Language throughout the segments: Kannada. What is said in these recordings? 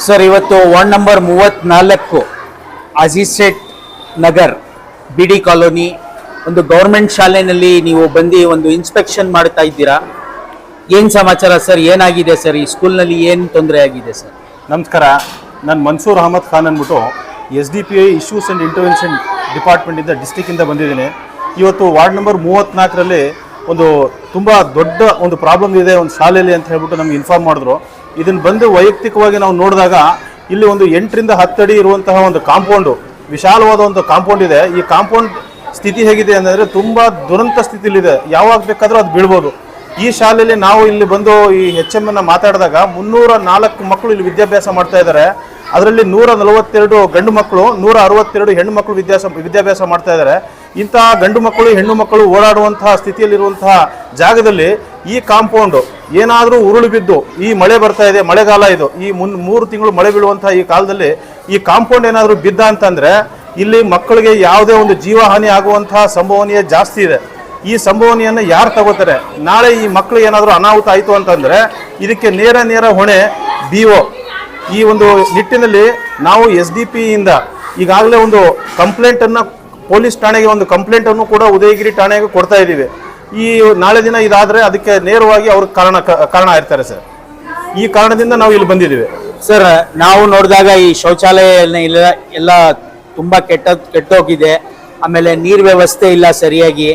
ಸರ್, ಇವತ್ತು ವಾರ್ಡ್ ನಂಬರ್ 34 ಅಜೀಜ್ ಸೇಠ್ ನಗರ್ ಬಿಡಿ ಕಾಲೋನಿ ಒಂದು ಗೌರ್ಮೆಂಟ್ ಶಾಲೆಯಲ್ಲಿ ನೀವು ಬಂದು ಒಂದು ಇನ್ಸ್ಪೆಕ್ಷನ್ ಮಾಡ್ತಾ ಇದ್ದೀರಾ. ಏನು ಸಮಾಚಾರ ಸರ್? ಏನಾಗಿದೆ ಸರ್? ಈ ಸ್ಕೂಲ್ನಲ್ಲಿ ಏನು ತೊಂದರೆ ಆಗಿದೆ ಸರ್? ನಮಸ್ಕಾರ, ನಾನು ಮನ್ಸೂರ್ ಅಹಮದ್ ಖಾನ್ ಅಂದ್ಬಿಟ್ಟು SDPI ಇಶ್ಯೂಸ್ ಆ್ಯಂಡ್ ಇಂಟರ್ವೆನ್ಷನ್ ಡಿಪಾರ್ಟ್ಮೆಂಟಿಂದ ಡಿಸ್ಟಿಕ್ಕಿಂದ ಬಂದಿದ್ದೀನಿ. ಇವತ್ತು ವಾರ್ಡ್ ನಂಬರ್ 34ರಲ್ಲಿ ಒಂದು ತುಂಬ ದೊಡ್ಡ ಒಂದು ಪ್ರಾಬ್ಲಮ್ ಇದೆ ಒಂದು ಶಾಲೆಯಲ್ಲಿ ಅಂತ ಹೇಳ್ಬಿಟ್ಟು ನಮ್ಗೆ ಇನ್ಫಾರ್ಮ್ ಮಾಡಿದ್ರು. ಇದನ್ನು ಬಂದು ವೈಯಕ್ತಿಕವಾಗಿ ನಾವು ನೋಡಿದಾಗ ಇಲ್ಲಿ ಒಂದು 8 ರಿಂದ 10 ಅಡಿ ಇರುವಂತಹ ಒಂದು ಕಾಂಪೌಂಡು, ವಿಶಾಲವಾದ ಒಂದು ಕಾಂಪೌಂಡ್ ಇದೆ. ಈ ಕಾಂಪೌಂಡ್ ಸ್ಥಿತಿ ಹೇಗಿದೆ ಅಂದರೆ ತುಂಬ ದುರಂತ ಸ್ಥಿತಿಲಿದೆ. ಯಾವಾಗ ಬೇಕಾದರೂ ಅದು ಬೀಳ್ಬೋದು. ಈ ಶಾಲೆಯಲ್ಲಿ ನಾವು ಇಲ್ಲಿ ಬಂದು ಈ HM ಮಾತಾಡಿದಾಗ 304 ಮಕ್ಕಳು ಇಲ್ಲಿ ವಿದ್ಯಾಭ್ಯಾಸ ಮಾಡ್ತಾ ಇದ್ದಾರೆ. ಅದರಲ್ಲಿ 142 ಗಂಡು ಮಕ್ಕಳು, 162 ಹೆಣ್ಣು ಮಕ್ಕಳು ವಿದ್ಯಾಭ್ಯಾಸ ಮಾಡ್ತಾ ಇದ್ದಾರೆ. ಇಂತಹ ಗಂಡು ಮಕ್ಕಳು ಹೆಣ್ಣು ಮಕ್ಕಳು ಓಡಾಡುವಂತಹ ಸ್ಥಿತಿಯಲ್ಲಿರುವಂತಹ ಜಾಗದಲ್ಲಿ ಈ ಕಾಂಪೌಂಡು ಏನಾದರೂ ಉರುಳು ಬಿದ್ದು, ಈ ಮಳೆ ಬರ್ತಾ ಇದೆ, ಮಳೆಗಾಲ ಇದು, ಈ 3 ತಿಂಗಳು ಮಳೆ ಬೀಳುವಂತಹ ಈ ಕಾಲದಲ್ಲಿ ಈ ಕಾಂಪೌಂಡ್ ಏನಾದರೂ ಬಿದ್ದ ಅಂತಂದರೆ ಇಲ್ಲಿ ಮಕ್ಕಳಿಗೆ ಯಾವುದೇ ಒಂದು ಜೀವಹಾನಿ ಆಗುವಂತಹ ಸಂಭವನೀಯ ಜಾಸ್ತಿ ಇದೆ. ಈ ಸಂಭವನೆಯನ್ನು ಯಾರು ತಗೋತಾರೆ? ನಾಳೆ ಈ ಮಕ್ಕಳು ಏನಾದರೂ ಅನಾಹುತ ಆಯಿತು ಅಂತಂದರೆ ಇದಕ್ಕೆ ನೇರ ಹೊಣೆ BO. ಈ ಒಂದು ನಿಟ್ಟಿನಲ್ಲಿ ನಾವು SDPಯಿಂದ ಈಗಾಗಲೇ ಒಂದು ಕಂಪ್ಲೇಂಟನ್ನು ಪೊಲೀಸ್ ಠಾಣೆಗೆ ಒಂದು ಕಂಪ್ಲೇಂಟನ್ನು ಕೂಡ ಉದಯಗಿರಿ ಠಾಣೆಗೆ ಕೊಡ್ತಾ ಇದ್ದೀವಿ. ಈ ನಾಳೆ ದಿನ ಇದಾದರೆ ಅದಕ್ಕೆ ನೇರವಾಗಿ ಅವ್ರ ಕಾರಣ ಇರ್ತಾರೆ ಸರ್. ಈ ಕಾರಣದಿಂದ ನಾವು ಇಲ್ಲಿ ಬಂದಿದ್ದೀವಿ ಸರ್. ನಾವು ನೋಡಿದಾಗ ಈ ಶೌಚಾಲಯ ಎಲ್ಲ ತುಂಬ ಕೆಟ್ಟೋಗಿದೆ. ಆಮೇಲೆ ನೀರು ವ್ಯವಸ್ಥೆ ಇಲ್ಲ ಸರಿಯಾಗಿ.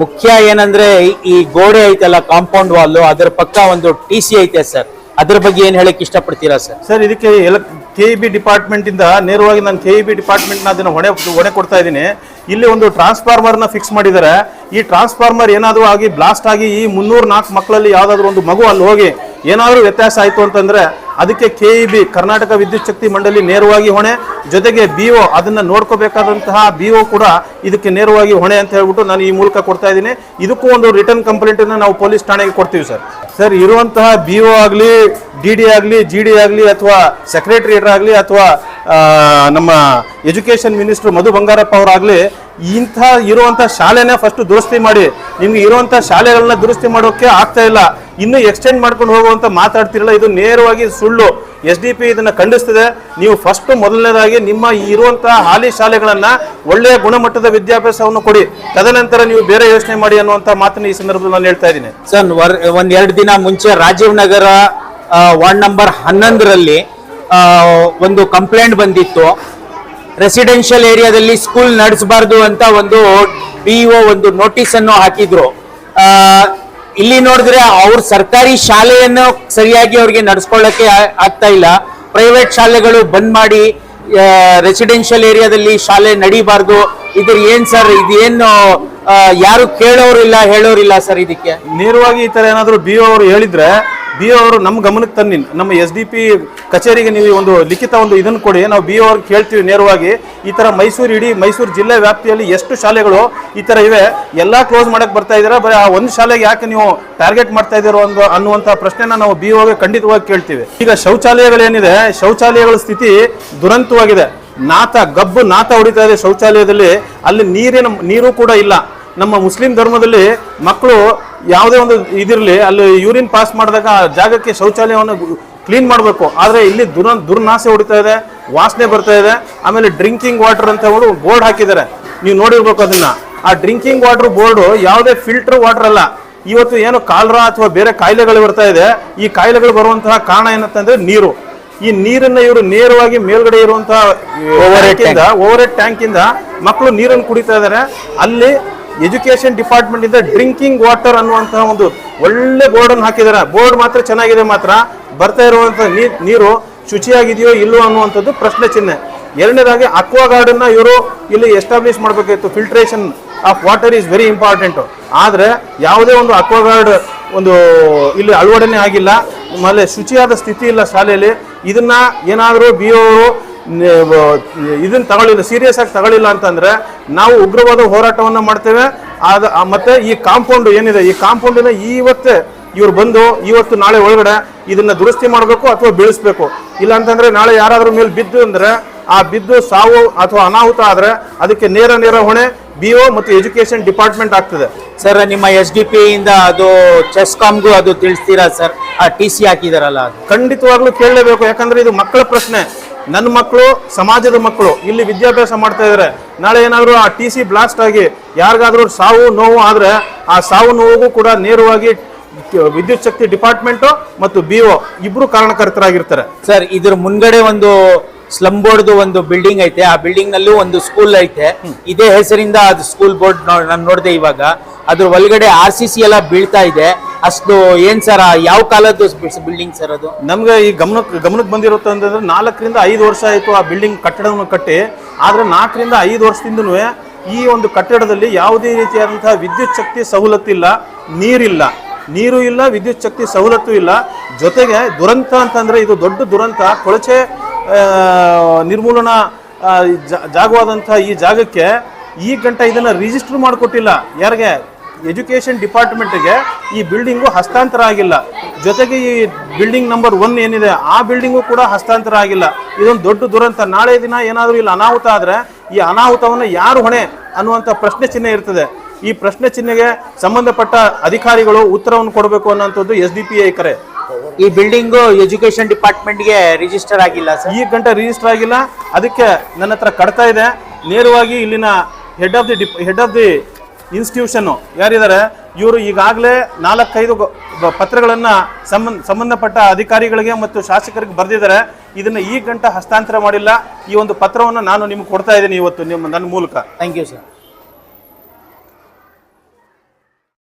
ಮುಖ್ಯ ಏನಂದ್ರೆ ಈ ಗೋಡೆ ಐತಲ್ಲ, ಕಾಂಪೌಂಡ್ ವಾಲ್, ಅದರ ಪಕ್ಕ ಒಂದು TC ಐತೆ ಸರ್. ಅದ್ರ ಬಗ್ಗೆ ಏನು ಹೇಳಕ್ ಇಷ್ಟಪಡ್ತೀರಾ ಸರ್? ಸರ್, ಇದಕ್ಕೆ KEB ಡಿಪಾರ್ಟ್ಮೆಂಟ್ ಇಂದ ನೇರವಾಗಿ ನಾನು KEB ಡಿಪಾರ್ಟ್ಮೆಂಟ್ನ ಅದನ್ನು ಹೊಣೆ ಕೊಡ್ತಾ ಇದ್ದೀನಿ. ಇಲ್ಲಿ ಒಂದು ಟ್ರಾನ್ಸ್ಫಾರ್ಮರ್ನ ಫಿಕ್ಸ್ ಮಾಡಿದ್ದಾರೆ. ಈ ಟ್ರಾನ್ಸ್ಫಾರ್ಮರ್ ಏನಾದರೂ ಆಗಿ ಬ್ಲಾಸ್ಟ್ ಆಗಿ ಈ 304 ಮಕ್ಕಳಲ್ಲಿ ಯಾವುದಾದ್ರೂ ಒಂದು ಮಗು ಅಲ್ಲಿ ಹೋಗಿ ಏನಾದರೂ ವ್ಯತ್ಯಾಸ ಆಯಿತು ಅಂತಂದರೆ ಅದಕ್ಕೆ KEB ಕರ್ನಾಟಕ ವಿದ್ಯುತ್ ಶಕ್ತಿ ಮಂಡಳಿ ನೇರವಾಗಿ ಹೊಣೆ, ಜೊತೆಗೆ BO ಅದನ್ನು ನೋಡ್ಕೋಬೇಕಾದಂತಹ BO ಕೂಡ ಇದಕ್ಕೆ ನೇರವಾಗಿ ಹೊಣೆ ಅಂತ ಹೇಳ್ಬಿಟ್ಟು ನಾನು ಈ ಮೂಲಕ ಕೊಡ್ತಾ ಇದ್ದೀನಿ. ಇದಕ್ಕೂ ಒಂದು ರಿಟರ್ನ್ ಕಂಪ್ಲೇಂಟನ್ನು ನಾವು ಪೊಲೀಸ್ ಠಾಣೆಗೆ ಕೊಡ್ತೀವಿ ಸರ್. ಸರ್, ಇರುವಂತಹ BO ಆಗಲಿ, DD ಆಗಲಿ, GD ಆಗಲಿ, ಅಥವಾ ಸೆಕ್ರೆಟರಿಯೇಟರ್ ಆಗಲಿ, ಅಥವಾ ನಮ್ಮ ಎಜುಕೇಷನ್ ಮಿನಿಸ್ಟರ್ ಮಧು ಬಂಗಾರಪ್ಪ ಅವರಾಗಲಿ ಇಂಥ ಇರುವಂಥ ಶಾಲೆನೇ ಫಸ್ಟ್ ದುರಸ್ತಿ ಮಾಡಿ. ನಿಮ್ಗೆ ಇರುವಂಥ ಶಾಲೆಗಳನ್ನ ದುರಸ್ತಿ ಮಾಡೋಕ್ಕೆ ಆಗ್ತಾ ಇಲ್ಲ, ಇನ್ನೂ ಎಕ್ಸ್ಟೆಂಡ್ ಮಾಡ್ಕೊಂಡು ಹೋಗುವಂತ ಮಾತಾಡ್ತಿರಲ್ಲ, ಇದು ನೇರವಾಗಿ ಸುಳ್ಳು. SDP ಇದನ್ನು ಖಂಡಿಸ್ತದೆ. ನೀವು ಫಸ್ಟ್ ಮೊದಲನೇದಾಗಿ ನಿಮ್ಮ ಇರುವಂತಹ ಹಾಲಿ ಶಾಲೆಗಳನ್ನ ಒಳ್ಳೆಯ ಗುಣಮಟ್ಟದ ವಿದ್ಯಾಭ್ಯಾಸವನ್ನು ಕೊಡಿ, ತದನಂತರ ನೀವು ಬೇರೆ ಯೋಚನೆ ಮಾಡಿ ಅನ್ನುವಂಥ ಮಾತನ್ನು ಈ ಸಂದರ್ಭದಲ್ಲಿ ನಾನು ಹೇಳ್ತಾ ಇದ್ದೀನಿ ಸರ್. 1-2 ದಿನ ಮುಂಚೆ ರಾಜೀವ್ ನಗರ ವಾರ್ಡ್ ನಂಬರ್ 11ರಲ್ಲಿ ಒಂದು ಕಂಪ್ಲೇಂಟ್ ಬಂದಿತ್ತು. ರೆಸಿಡೆನ್ಷಿಯಲ್ ಏರಿಯಾದಲ್ಲಿ ಸ್ಕೂಲ್ ನಡೆಸಬಾರ್ದು ಅಂತ ಒಂದು BO ಒಂದು ನೋಟಿಸ್ ಅನ್ನು ಹಾಕಿದ್ರು. ಇಲ್ಲಿ ನೋಡಿದ್ರೆ ಅವ್ರ ಸರ್ಕಾರಿ ಶಾಲೆಯನ್ನು ಸರಿಯಾಗಿ ಅವ್ರಿಗೆ ನಡೆಸ್ಕೊಳ್ಳಕ್ಕೆ ಆಗ್ತಾ ಇಲ್ಲ. ಪ್ರೈವೇಟ್ ಶಾಲೆಗಳು ಬಂದ್ ಮಾಡಿ ರೆಸಿಡೆನ್ಷಿಯಲ್ ಏರಿಯಾದಲ್ಲಿ ಶಾಲೆ ನಡೀಬಾರ್ದು. ಇದ್ರ ಏನ್ ಸರ್? ಇದೇನು ಯಾರು ಕೇಳೋರಿಲ್ಲ, ಹೇಳೋರಿಲ್ಲ ಸರ್. ಇದಕ್ಕೆ ನೇರವಾಗಿ ಈ ತರ ಏನಾದ್ರು BO ಅವರು ಹೇಳಿದ್ರೆ BO ಅವರು ನಮ್ಮ ಗಮನಕ್ಕೆ ತನ್ನಿ, ನಮ್ಮ SDP ಕಚೇರಿಗೆ ನೀವು ಒಂದು ಲಿಖಿತ ಒಂದು ಇದನ್ನು ಕೊಡಿ, ನಾವು BO ಅವ್ರಿಗೆ ಕೇಳ್ತೀವಿ ನೇರವಾಗಿ. ಈ ಥರ ಇಡೀ ಮೈಸೂರು ಜಿಲ್ಲೆ ವ್ಯಾಪ್ತಿಯಲ್ಲಿ ಎಷ್ಟು ಶಾಲೆಗಳು ಈ ಥರ ಇವೆ, ಎಲ್ಲ ಕ್ಲೋಸ್ ಮಾಡಕ್ಕೆ ಬರ್ತಾ ಇದ್ದೀರಾ, ಬರೀ ಆ ಒಂದು ಶಾಲೆಗೆ ಯಾಕೆ ನೀವು ಟಾರ್ಗೆಟ್ ಮಾಡ್ತಾ ಇದ್ದೀರೋ ಅನ್ನುವಂಥ ಪ್ರಶ್ನೆನ ನಾವು BOಗೆ ಖಂಡಿತವಾಗಿ ಕೇಳ್ತೀವಿ. ಈಗ ಶೌಚಾಲಯಗಳೇನಿದೆ, ಶೌಚಾಲಯಗಳ ಸ್ಥಿತಿ ದುರಂತವಾಗಿದೆ. ಗಬ್ಬು ನಾತ ಹೊಡಿತಾ ಇದೆ ಶೌಚಾಲಯದಲ್ಲಿ. ಅಲ್ಲಿ ನೀರು ಕೂಡ ಇಲ್ಲ. ನಮ್ಮ ಮುಸ್ಲಿಂ ಧರ್ಮದಲ್ಲಿ ಮಕ್ಕಳು ಯಾವುದೇ ಒಂದು ಇದಿರಲಿ, ಅಲ್ಲಿ ಯೂರಿನ್ ಪಾಸ್ ಮಾಡಿದಾಗ ಜಾಗಕ್ಕೆ ಶೌಚಾಲಯವನ್ನು ಕ್ಲೀನ್ ಮಾಡಬೇಕು. ಆದರೆ ಇಲ್ಲಿ ದುರ್ನಾಸೆ ಹೊಡಿತಾ ಇದೆ, ವಾಸನೆ ಬರ್ತಾ ಇದೆ. ಆಮೇಲೆ ಡ್ರಿಂಕಿಂಗ್ ವಾಟರ್ ಅಂತ ಹೇಳಿ ಬೋರ್ಡ್ ಹಾಕಿದ್ದಾರೆ, ನೀವು ನೋಡಿರ್ಬೇಕು ಅದನ್ನ. ಆ ಡ್ರಿಂಕಿಂಗ್ ವಾಟರ್ ಬೋರ್ಡು ಯಾವುದೇ ಫಿಲ್ಟರ್ ವಾಟರ್ ಅಲ್ಲ. ಇವತ್ತು ಏನು ಕಾಲರಾ ಅಥವಾ ಬೇರೆ ಕಾಯಿಲೆಗಳು ಬರ್ತಾ ಇದೆ, ಈ ಕಾಯಿಲೆಗಳು ಬರುವಂತಹ ಕಾರಣ ಏನಂತಂದ್ರೆ ನೀರು. ಈ ನೀರನ್ನ ಇವರು ನೇರವಾಗಿ ಮೇಲ್ಗಡೆ ಇರುವಂತಹ ಓವರ್ ಹೆಡ್ ಟ್ಯಾಂಕ್ ಇಂದ ಮಕ್ಕಳು ನೀರನ್ನು ಕುಡಿತಾ ಇದ್ದಾರೆ. ಅಲ್ಲಿ ಎಜುಕೇಶನ್ ಡಿಪಾರ್ಟ್ಮೆಂಟ್ ಇಂದ ಡ್ರಿಂಕಿಂಗ್ ವಾಟರ್ ಅನ್ನುವಂತಹ ಒಂದು ಒಳ್ಳೆ ಬೋರ್ಡ್ ಅನ್ನು ಹಾಕಿದ್ದಾರೆ. ಬೋರ್ಡ್ ಮಾತ್ರ ಚೆನ್ನಾಗಿದೆ, ಮಾತ್ರ ಬರ್ತಾ ಇರುವಂತಹ ನೀರು ಶುಚಿಯಾಗಿದೆಯೋ ಇಲ್ಲೋ ಅನ್ನುವಂಥದ್ದು ಪ್ರಶ್ನೆ ಚಿಹ್ನೆ. ಎರಡನೇದಾಗಿ ಅಕ್ವಾ ಗಾರ್ಡನ್ನ ಇವರು ಇಲ್ಲಿ ಎಸ್ಟಾಬ್ಲಿಷ್ ಮಾಡಬೇಕಾಗಿತ್ತು. Filtration of water is very important. ಆದರೆ ಯಾವುದೇ ಒಂದು ಅಕ್ವಾ ಗಾರ್ಡ್ ಒಂದು ಇಲ್ಲಿ ಅಳವಡನೆ ಆಗಿಲ್ಲ. ಆಮೇಲೆ ಶುಚಿಯಾದ ಸ್ಥಿತಿ ಇಲ್ಲ ಶಾಲೆಯಲ್ಲಿ. ಇದನ್ನ ಏನಾದರೂ BO ಇದನ್ನ ತಗೊಳ್ಳಿಲ್ಲ, ಸೀರಿಯಸ್ ಆಗಿ ತಗೊಳ್ಳಿಲ್ಲ ಅಂತಂದ್ರೆ ನಾವು ಉಗ್ರವಾದ ಹೋರಾಟವನ್ನು ಮಾಡ್ತೇವೆ. ಮತ್ತೆ ಈ ಕಾಂಪೌಂಡ್ ಏನಿದೆ, ಈ ಕಾಂಪೌಂಡಿನ ಇವ್ರು ಬಂದು ಇವತ್ತು ನಾಳೆ ಒಳಗಡೆ ಇದನ್ನ ದುರಸ್ತಿ ಮಾಡಬೇಕು ಅಥವಾ ಬೀಳಿಸ್ಬೇಕು. ಇಲ್ಲ ಅಂತಂದ್ರೆ ನಾಳೆ ಯಾರಾದ್ರೂ ಮೇಲೆ ಬಿದ್ದು ಅಂದ್ರೆ ಆ ಬಿದ್ದು ಸಾವು ಅಥವಾ ಅನಾಹುತ ಆದ್ರೆ ಅದಕ್ಕೆ ನೇರ ಹೊಣೆ BO ಮತ್ತು ಎಜುಕೇಶನ್ ಡಿಪಾರ್ಟ್ಮೆಂಟ್ ಆಗ್ತದೆ. ಸರ್ ನಿಮ್ಮ SDP ಇಂದ ಅದು ಚೆಸ್ಕಾಮ್ಗೂ ಅದು ತಿಳಿಸ್ತೀರಾ ಸರ್? ಆ TC ಹಾಕಿದಾರಲ್ಲ ಅದು ಖಂಡಿತವಾಗ್ಲೂ ಕೇಳಲೇಬೇಕು, ಯಾಕಂದ್ರೆ ಇದು ಮಕ್ಕಳ ಪ್ರಶ್ನೆ. ನನ್ನ ಮಕ್ಕಳು, ಸಮಾಜದ ಮಕ್ಕಳು ಇಲ್ಲಿ ವಿದ್ಯಾಭ್ಯಾಸ ಮಾಡ್ತಾ ಇದ್ದಾರೆ. ನಾಳೆ ಏನಾದರೂ ಆ TC ಬ್ಲಾಸ್ಟ್ ಆಗಿ ಯಾರಿಗಾದ್ರೂ ಸಾವು ನೋವು ಆದ್ರೆ ಆ ಸಾವು ನೋವಿಗೂ ಕೂಡ ನೇರವಾಗಿ ವಿದ್ಯುತ್ ಶಕ್ತಿ ಡಿಪಾರ್ಟ್ಮೆಂಟ್ ಮತ್ತು BO ಇಬ್ರು ಕಾರಣಕರ್ತರಾಗಿರ್ತಾರೆ. ಸರ್ ಇದ್ರ ಮುಂದ್ಗಡೆ ಒಂದು ಸ್ಲಮ್ ಬೋರ್ಡ್ ಒಂದು ಬಿಲ್ಡಿಂಗ್ ಐತೆ, ಆ ಬಿಲ್ಡಿಂಗ್ ನಲ್ಲೂ ಒಂದು ಸ್ಕೂಲ್ ಐತೆ. ಇದೇ ಹೆಸರಿಂದ ಅದು ಸ್ಕೂಲ್ ಬೋರ್ಡ್ ನಾನು ನೋಡಿದೆ ಇವಾಗ. ಅದ್ರ ಒಳಗಡೆ RCC ಎಲ್ಲ ಬೀಳ್ತಾ ಇದೆ. ಅಷ್ಟು ಏನ್ ಸರ್, ಯಾವ ಕಾಲದ್ದು ಬಿಲ್ಡಿಂಗ್ ಸರ್ ಅದು? ನಮ್ಗೆ ಈ ಗಮನಕ್ಕೆ ಬಂದಿರುತ್ತೆ ಅಂತಂದ್ರೆ 4 ರಿಂದ 5 ವರ್ಷ ಆಯ್ತು ಆ ಬಿಲ್ಡಿಂಗ್ ಕಟ್ಟಡವನ್ನು ಕಟ್ಟಿ. ಆದ್ರೆ 4 ರಿಂದ 5 ವರ್ಷದಿಂದನೂ ಈ ಒಂದು ಕಟ್ಟಡದಲ್ಲಿ ಯಾವುದೇ ರೀತಿಯಾದಂತಹ ವಿದ್ಯುತ್ ಶಕ್ತಿ ಸವಲತ್ತು ಇಲ್ಲ, ನೀರು ಇಲ್ಲ, ವಿದ್ಯುತ್ ಶಕ್ತಿ ಸವಲತ್ತು ಇಲ್ಲ. ಜೊತೆಗೆ ದುರಂತ ಅಂತಂದ್ರೆ ಇದು ದೊಡ್ಡ ದುರಂತ. ಕೊಳಚೆ ನಿರ್ಮೂಲನಾ ಜಾಗವಾದಂತಹ ಈ ಜಾಗಕ್ಕೆ ಈ ಗಂಟೆ ಇದನ್ನ ರಿಜಿಸ್ಟರ್ ಮಾಡಿಕೊಟ್ಟಿಲ್ಲ. ಯಾರಿಗೆ? ಎಜುಕೇಶನ್ ಡಿಪಾರ್ಟ್ಮೆಂಟ್ಗೆ ಈ ಬಿಲ್ಡಿಂಗು ಹಸ್ತಾಂತರ ಆಗಿಲ್ಲ. ಜೊತೆಗೆ ಈ ಬಿಲ್ಡಿಂಗ್ ನಂಬರ್ 1 ಏನಿದೆ ಆ ಬಿಲ್ಡಿಂಗು ಕೂಡ ಹಸ್ತಾಂತರ ಆಗಿಲ್ಲ. ಇದೊಂದು ದೊಡ್ಡ ದುರಂತ. ನಾಳೆ ದಿನ ಏನಾದರೂ ಇಲ್ಲಿ ಅನಾಹುತ ಆದ್ರೆ ಈ ಅನಾಹುತವನ್ನು ಯಾರು ಹೊಣೆ ಅನ್ನುವಂಥ ಪ್ರಶ್ನೆ ಚಿಹ್ನೆ ಇರ್ತದೆ. ಈ ಪ್ರಶ್ನೆ ಚಿಹ್ನೆಗೆ ಸಂಬಂಧಪಟ್ಟ ಅಧಿಕಾರಿಗಳು ಉತ್ತರವನ್ನು ಕೊಡಬೇಕು ಅನ್ನೋಂಥದ್ದು SDPI ಕರೆ. ಈ ಬಿಲ್ಡಿಂಗು ಎಜುಕೇಶನ್ ಡಿಪಾರ್ಟ್ಮೆಂಟ್ಗೆ ರಿಜಿಸ್ಟರ್ ಆಗಿಲ್ಲ ಸರ್? ಈ ಗಂಟೆ ರಿಜಿಸ್ಟರ್ ಆಗಿಲ್ಲ. ಅದಕ್ಕೆ ನನ್ನ ಹತ್ರ ಕಡ್ತಾ ಇದೆ. ನೇರವಾಗಿ ಇಲ್ಲಿನ ಹೆಡ್ ಆಫ್ ದಿ ಇನ್ಸ್ಟಿಟ್ಯೂಷನ್ ಯಾರಿದ್ದಾರೆ ಇವರು ಈಗಾಗಲೇ 4-5 ಪತ್ರಗಳನ್ನ ಸಂಬಂಧಪಟ್ಟ ಅಧಿಕಾರಿಗಳಿಗೆ ಮತ್ತು ಶಾಸಕರಿಗೆ ಬರೆದಿದ್ದಾರೆ. ಇದನ್ನ ಈ ಗಂಟೆ ಹಸ್ತಾಂತರ ಮಾಡಿಲ್ಲ. ಈ ಒಂದು ಪತ್ರವನ್ನು ನಾನು ನಿಮ್ಗೆ ಕೊಡ್ತಾ ಇದ್ದೀನಿ ಇವತ್ತು ನನ್ನ ಮೂಲಕ. Thank you sir.